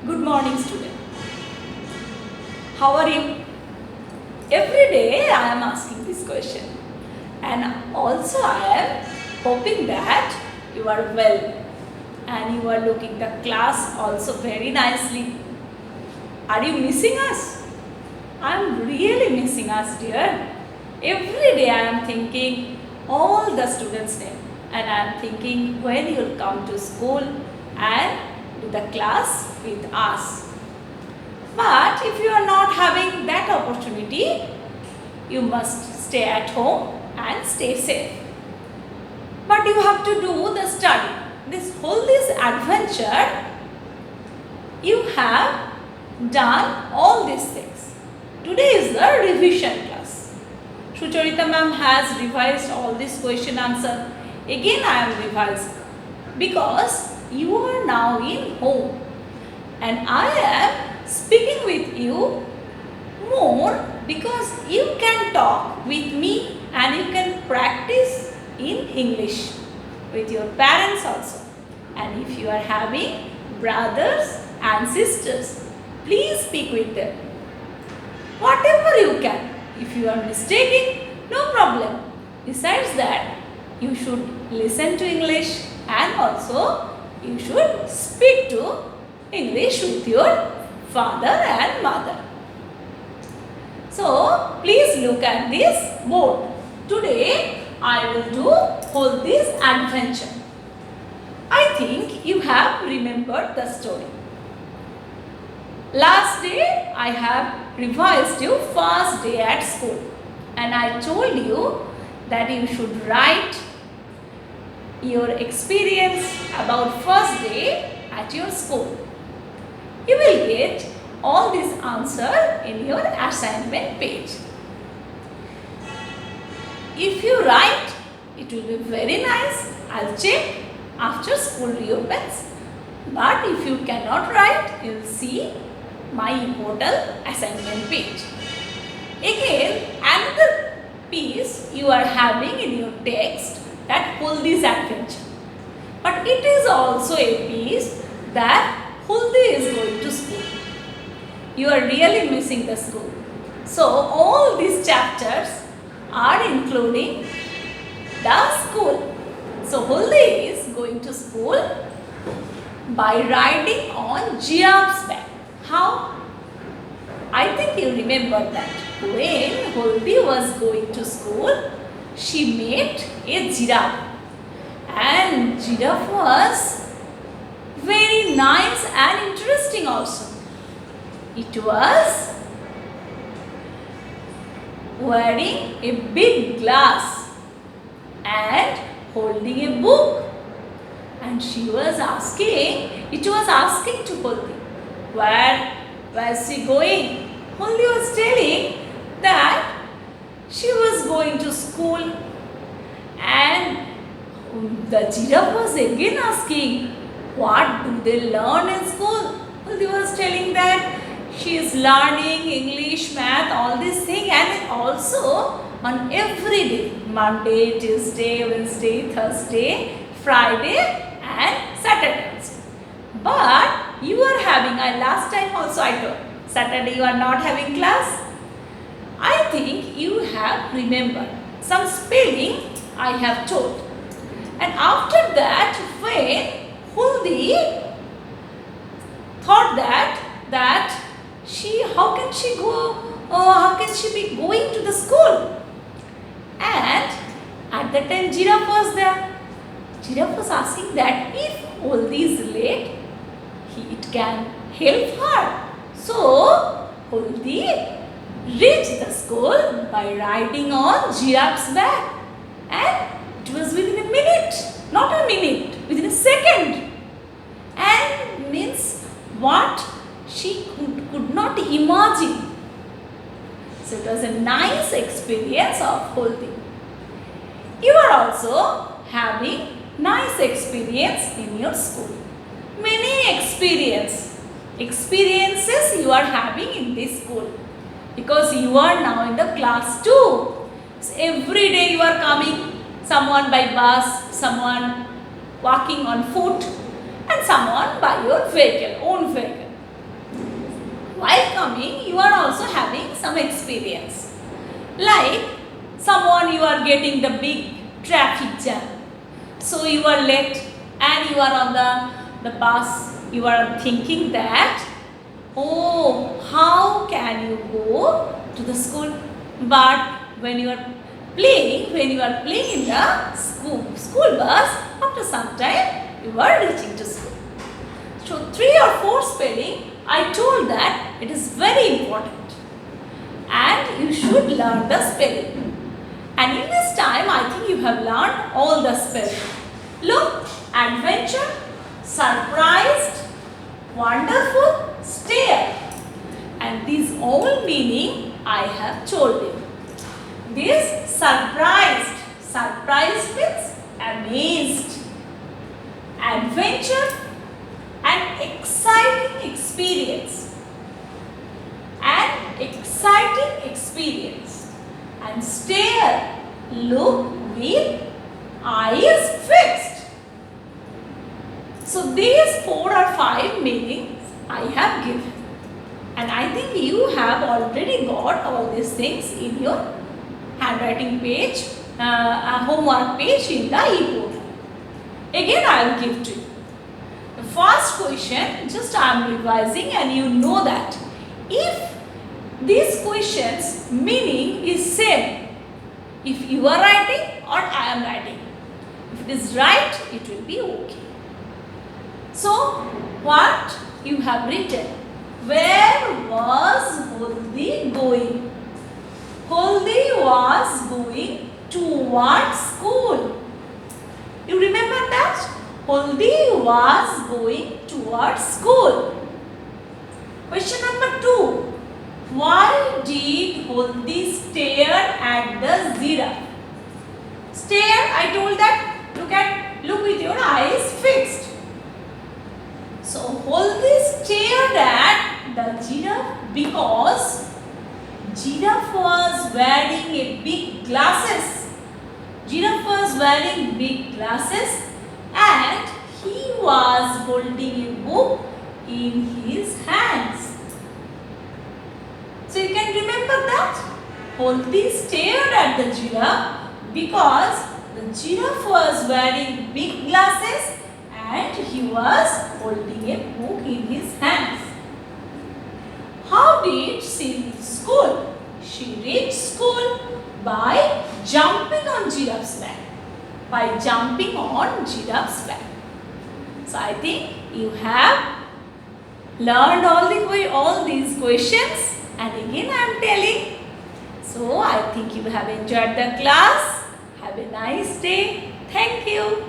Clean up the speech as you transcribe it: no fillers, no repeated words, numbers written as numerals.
Good morning, student. How are you? Every day I am asking this question, and also I am hoping that you are well and you are looking the class also very nicely. Are you missing us? I am really missing us, dear. Every day I am thinking all the students' name, and I am thinking when you will come to school and do the class with us. But if you are not having that opportunity, you must stay at home and stay safe. But you have to do the study. This adventure, you have done all these things. Today is the revision class. Sucharita ma'am has revised all this question answer. Again I am revising because you are now in home and I am speaking with you more because you can talk with me and you can practice in English with your parents also. And if you are having brothers and sisters, please speak with them. Whatever you can. If you are mistaking, no problem. Besides that, you should listen to English and also you should speak to English with your father and mother. So, please look at this board. Today, I will hold this adventure. I think you have remembered the story. Last day, I have revised your first day at school. And I told you that you should write your experience about first day at your school. You will get all this answer in your assignment page. If you write, it will be very nice. I'll check after school reopens. But if you cannot write, you will see my portal assignment page. Again, another piece you are having in your text that Huldi's adventure. But it is also a piece that Huldi is going to school. You are really missing the school. So, all these chapters are including the school. So, Huldi is going to school by riding on giraffe's back. How? I think you remember that when Huldi was going to school, she met a giraffe. And giraffe was very nice and interesting also. It was wearing a big glass and holding a book. And it was asking to Huldi, where is she going? Huldi was telling that she was going to school, and the giraffe was again asking, what do they learn in school? Huldi was telling that she is learning English, math, all these things, and also on every day, Monday, Tuesday, Wednesday, Thursday, Friday and Saturday. But you are having, last time also I told, Saturday you are not having class. I think you have remembered some spelling I have told. And after that, when Huldi thought that how can she be going to the school? And at that time giraffe was there. Giraffe was asking that if Huldi is late, it can help her. So Huldi reached the school by riding on giraffe's back, and it was within a minute, not a minute, within a second. And means what she could not imagine. So it was a nice experience of Huldi. You are also having nice experience in your school. Many experiences you are having in this school because you are now in the class 2. So every day you are coming, someone by bus, someone walking on foot, and someone by your vehicle, own vehicle. coming, you are also having some experience. Like someone, you are getting the big traffic jam. So you are late and you are on the bus. You are thinking that, oh, how can you go to the school? But when you are playing in the school bus, after some time you are reaching to school. So 3 or 4 spelling, I told that it is very important and you should learn the spelling. And in this time, I think you have learned all the spelling. Look, adventure, surprised, wonderful, stare. And these all meaning I have told you. This surprised means amazed. Adventure, an exciting experience. An exciting experience. And stare, look with eyes fixed. So these 4 or 5 meanings I have given. And I think you have already got all these things in your handwriting page, homework page in the e-portal. Again I will give to you. The first question, just I am revising and you know that. If these questions meaning is same, if you are writing or I am writing, if it is right, it will be okay. So what you have written? Where was Holdi going? Holdi was going towards school. You remember that? Holdi was going towards school. Question number 2. Why did Holdi stare at the giraffe? Stare, I told that, look with your eyes fixed. So Holdi stared at the giraffe because giraffe was wearing a big glasses. Giraffe was wearing big glasses and he was holding a book in his hands. So you can remember that. Holdi stared at the giraffe because the giraffe was wearing big glasses and he was holding a book in his hands. How did she reach school? She reached school by jumping on giraffe's back. By jumping on giraffe's back. So I think you have learned all these questions, and again I am telling. So I think you have enjoyed the class. Have a nice day. Thank you.